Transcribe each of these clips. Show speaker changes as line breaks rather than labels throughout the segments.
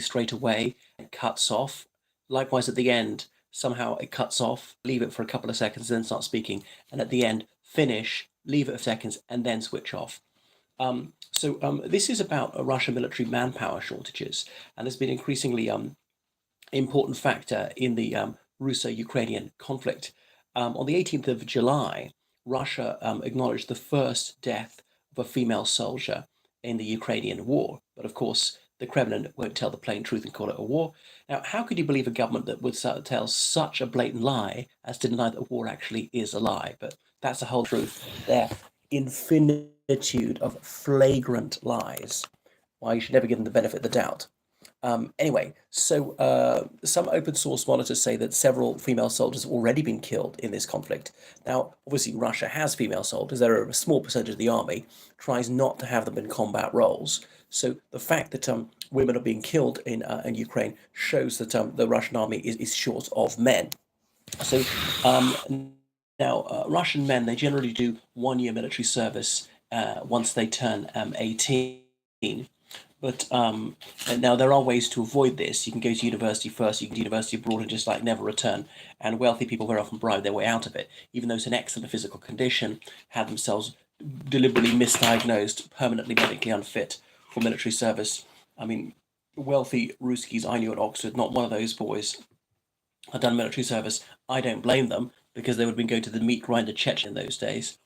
straight away, it cuts off. Likewise, at the end, somehow it cuts off, leave it for a couple of seconds, then start speaking, and at the end, finish, leave it a seconds, and then switch off. This is about Russian military manpower shortages, and has been increasingly important factor in the Russo-Ukrainian conflict. On the 18th of July, Russia acknowledged the first death of a female soldier in the Ukrainian war. But of course, the Kremlin won't tell the plain truth and call it a war. Now, how could you believe a government that would tell such a blatant lie as to deny that a war actually is a lie? But that's the whole truth. Their infinitude of flagrant lies. Why you should never give them the benefit of the doubt. Some open source monitors say that several female soldiers have already been killed in this conflict. Now, obviously, Russia has female soldiers. They're a small percentage of the army, tries not to have them in combat roles. So the fact that women are being killed in Ukraine shows that the Russian army is short of men. So Russian men, they generally do 1 year military service once they turn 18. But now there are ways to avoid this. You can go to university first, you can do university abroad and just like never return. And wealthy people very often bribe their way out of it, even those in excellent physical condition had themselves deliberately misdiagnosed, permanently medically unfit for military service. I mean, wealthy Ruskies I knew at Oxford, not one of those boys had done military service. I don't blame them because they would have been going to the meat grinder Chechen in those days.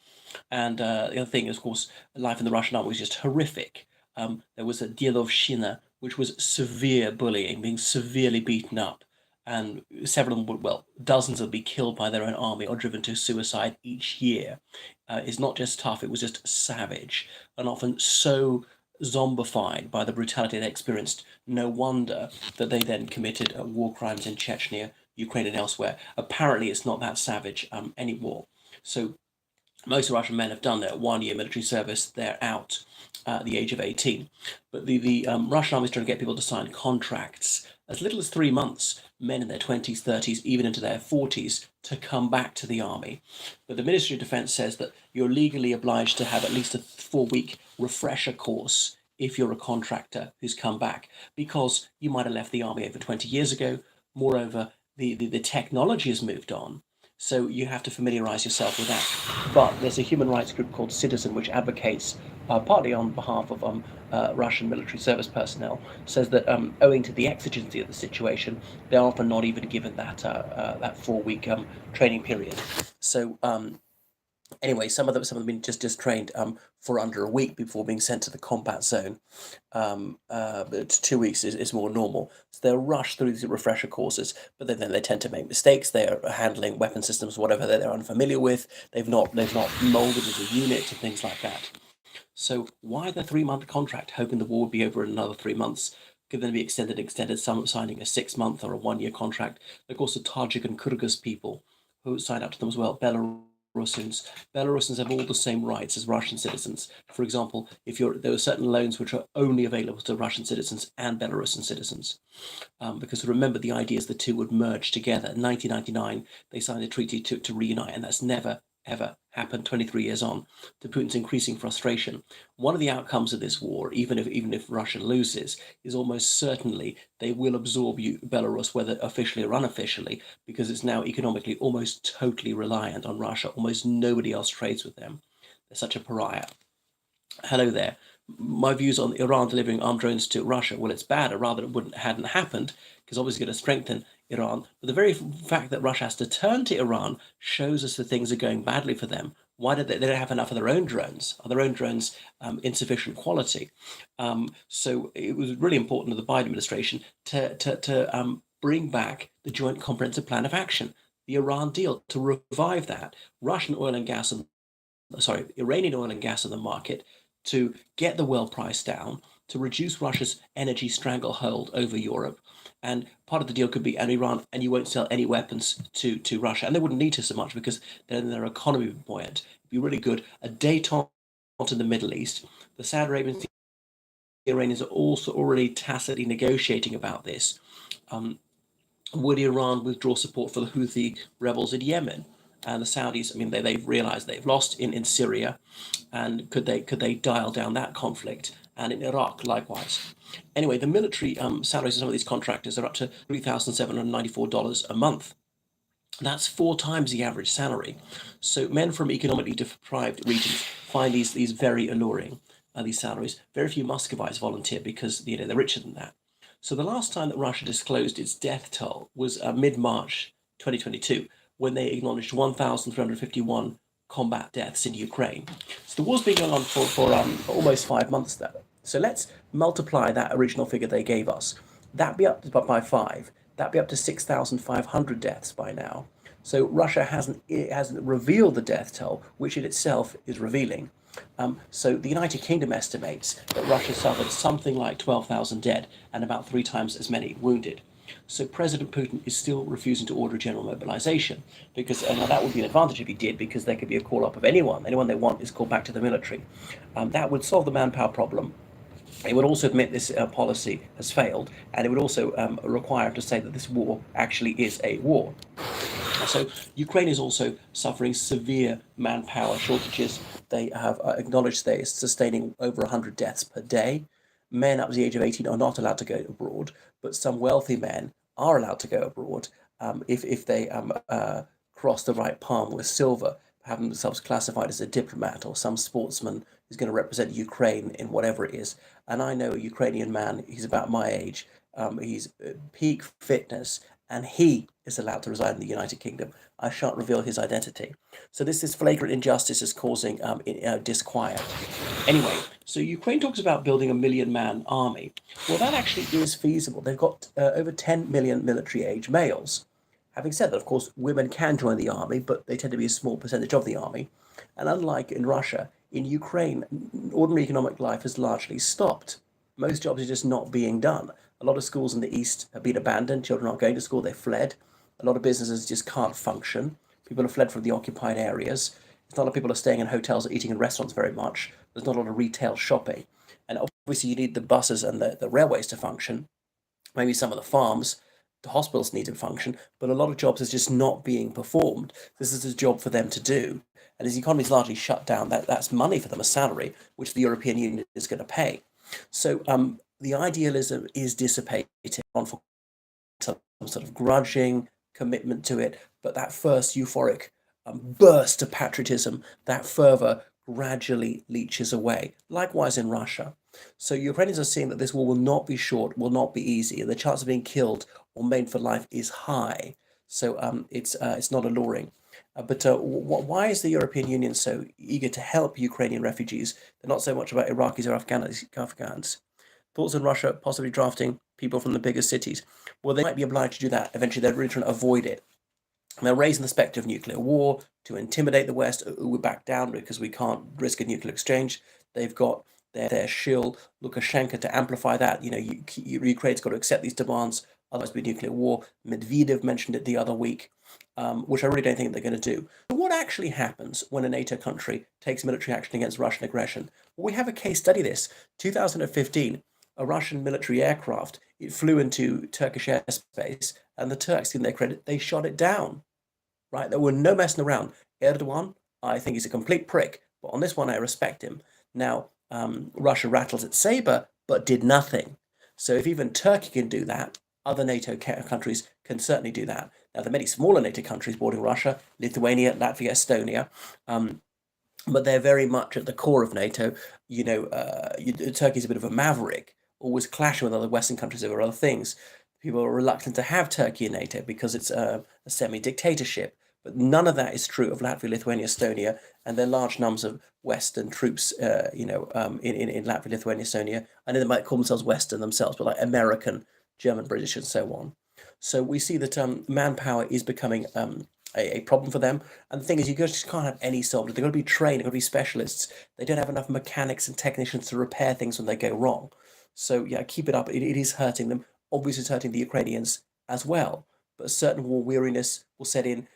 And the other thing is, of course, life in the Russian army was just horrific. There was a Dielovshina, which was severe bullying, being severely beaten up. And several of them would, well, dozens would be killed by their own army or driven to suicide each year. It's not just tough, it was just savage and often so zombified by the brutality they experienced. No wonder that they then committed war crimes in Chechnya, Ukraine, and elsewhere. Apparently, it's not that savage anymore. So most Russian men have done their 1 year military service. They're out at the age of 18. But the Russian army is trying to get people to sign contracts as little as 3 months, men in their 20s, 30s, even into their 40s, to come back to the army. But the Ministry of Defense says that you're legally obliged to have at least a 4 week refresher course if you're a contractor who's come back, because you might have left the army over 20 years ago. Moreover, the technology has moved on. So you have to familiarize yourself with that. But there's a human rights group called Citizen, which advocates, partly on behalf of Russian military service personnel, says that owing to the exigency of the situation, they're often not even given that 4 week training period. So anyway, some of them have been just trained for under a week before being sent to the combat zone. But 2 weeks is more normal. So they'll rush through these refresher courses, but then they tend to make mistakes. They're handling weapon systems, whatever that they're unfamiliar with. They've not molded as a unit and things like that. So why the 3 month contract, hoping the war would be over in another 3 months? Could then be extended, some signing a 6 month or a 1 year contract. Of course, the Tajik and Kyrgyz people who sign up to them as well, Belarusians have all the same rights as Russian citizens. For example, there are certain loans which are only available to Russian citizens and Belarusian citizens. Because remember, the idea is the two would merge together. In 1999, they signed a treaty to reunite, and that's never ever happened 23 years on, to Putin's increasing frustration. One of the outcomes of this war, even if Russia loses, is almost certainly they will absorb Belarus, whether officially or unofficially, because it's now economically almost totally reliant on Russia. Almost nobody else trades with them. They're such a pariah. Hello there. My views on Iran delivering armed drones to Russia, well, it's bad, or rather it hadn't happened, because obviously going to strengthen Iran. But the very fact that Russia has to turn to Iran shows us that things are going badly for them. Why did they don't have enough of their own drones? Are their own drones insufficient quality? So it was really important to the Biden administration to bring back the Joint Comprehensive Plan of Action, the Iran deal, to revive that. Iranian oil and gas on the market, to get the world price down, to reduce Russia's energy stranglehold over Europe. And part of the deal could be, and Iran, and you won't sell any weapons to Russia. And they wouldn't need to so much because then their economy would be buoyant. It'd be really good. A détente in the Middle East. The Saudi Arabians, the Iranians are also already tacitly negotiating about this. Would Iran withdraw support for the Houthi rebels in Yemen? And the Saudis, I mean, they've realized they've lost in Syria, and could they dial down that conflict and in Iraq likewise. Anyway, the military salaries of some of these contractors are up to $3,794 a month. That's 4 times the average salary. So men from economically deprived regions find these very alluring, these salaries. Very few Muscovites volunteer because they're richer than that. So the last time that Russia disclosed its death toll was mid-March 2022, when they acknowledged 1,351 combat deaths in Ukraine. So the war's been going on for almost 5 months now. So let's multiply that original figure they gave us. That'd be up by five. That'd be up to 6,500 deaths by now. So Russia hasn't revealed the death toll, which in itself is revealing. So the United Kingdom estimates that Russia suffered something like 12,000 dead and about 3 times as many wounded. So President Putin is still refusing to order general mobilization because now that would be an advantage if he did, because there could be a call up of anyone. Anyone they want is called back to the military. That would solve the manpower problem. It would also admit this policy has failed, and it would also require to say that this war actually is a war. So Ukraine is also suffering severe manpower shortages. They have acknowledged they're sustaining over 100 deaths per day. Men up to the age of 18 are not allowed to go abroad, but some wealthy men are allowed to go abroad if they cross the right palm with silver, having themselves classified as a diplomat or some sportsman who's going to represent Ukraine in whatever it is. And I know a Ukrainian man, he's about my age, he's peak fitness, and he is allowed to reside in the United Kingdom. I shan't reveal his identity. So this flagrant injustice is causing disquiet. Anyway, so Ukraine talks about building a 1 million-man army. Well, that actually is feasible. They've got over 10 million military-age males. Having said that, of course, women can join the army, but they tend to be a small percentage of the army. And unlike in Russia, in Ukraine, ordinary economic life has largely stopped. Most jobs are just not being done. A lot of schools in the East have been abandoned. Children aren't going to school, they've fled. A lot of businesses just can't function. People have fled from the occupied areas. It's not a lot of people are staying in hotels or eating in restaurants very much. There's not a lot of retail shopping. And obviously, you need the buses and the railways to function. Maybe some of the farms, the hospitals need to function, but a lot of jobs is just not being performed. This is a job for them to do. And as the economy is largely shut down, that's money for them, a salary, which the European Union is going to pay. So the idealism is dissipated on for some sort of grudging commitment to it, but that first euphoric burst of patriotism, that fervor gradually leaches away. Likewise in Russia. So Ukrainians are seeing that this war will not be short, will not be easy, and the chance of being killed or maimed for life is high. So it's not alluring. But why is the European Union so eager to help Ukrainian refugees? They're not so much about Iraqis or Afghans. Thoughts on Russia possibly drafting people from the bigger cities? Well, they might be obliged to do that. Eventually, they're really trying to avoid it. And they're raising the spectre of nuclear war to intimidate the West, who would back down because we can't risk a nuclear exchange. They've got their shill Lukashenko to amplify that. Ukraine's got to accept these demands, otherwise it'll be nuclear war. Medvedev mentioned it the other week, which I really don't think they're going to do. But what actually happens when a NATO country takes military action against Russian aggression? Well, we have a case study this. 2015, a Russian military aircraft, it flew into Turkish airspace, and the Turks, in their credit, they shot it down. Right? There were no messing around. Erdogan, I think he's a complete prick, but on this one, I respect him. Now, Russia rattles its saber, but did nothing. So if even Turkey can do that, other NATO countries can certainly do that. Now, there are many smaller NATO countries bordering Russia: Lithuania, Latvia, Estonia. But they're very much at the core of NATO. Turkey's a bit of a maverick, always clashing with other Western countries over other things. People are reluctant to have Turkey in NATO because it's a semi-dictatorship. But none of that is true of Latvia, Lithuania, Estonia, and there are large numbers of Western troops, in Latvia, Lithuania, Estonia. I know they might call themselves Western themselves, but like American, German, British, and so on. So we see that manpower is becoming a problem for them. And the thing is, you just can't have any soldiers. They've got to be trained, they've got to be specialists. They don't have enough mechanics and technicians to repair things when they go wrong. So yeah, keep it up. It is hurting them. Obviously, it's hurting the Ukrainians as well. But a certain war weariness will set in.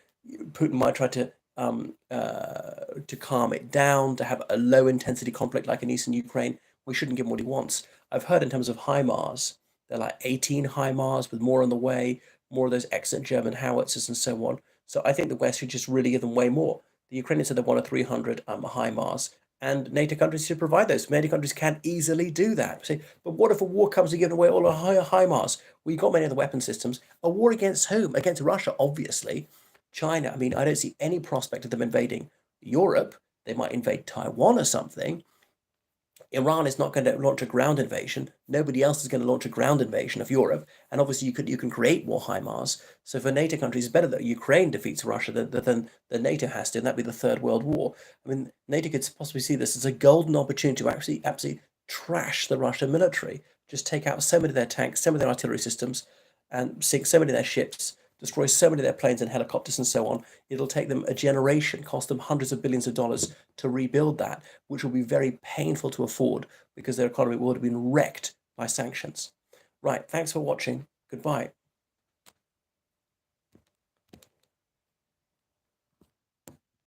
Putin might try to calm it down, to have a low intensity conflict like in eastern Ukraine. We shouldn't give him what he wants. I've heard in terms of HIMARS, they're like 18 HIMARS with more on the way, more of those excellent German howitzers and so on. So I think the West should just really give them way more. The Ukrainians said they wanted 300 HIMARS,
And NATO countries should provide those. NATO countries can easily do that. See, but what if a war comes to give away all our HIMARS? We've got many of the weapon systems. A war against whom? Against Russia, obviously. China. I mean, I don't see any prospect of them invading Europe. They might invade Taiwan or something. Iran is not going to launch a ground invasion. Nobody else is going to launch a ground invasion of Europe. And obviously, you can create more HIMARS. So for NATO countries, it's better that Ukraine defeats Russia than NATO has to, and that'd be the Third World War. I mean, NATO could possibly see this as a golden opportunity to actually absolutely trash the Russian military. Just take out so many of their tanks, so many of their artillery systems, and sink so many of their ships, destroy so many of their planes and helicopters and so on. It'll take them a generation, cost them hundreds of billions of dollars to rebuild that, which will be very painful to afford because their economy would have been wrecked by sanctions. Right, thanks for watching. Goodbye.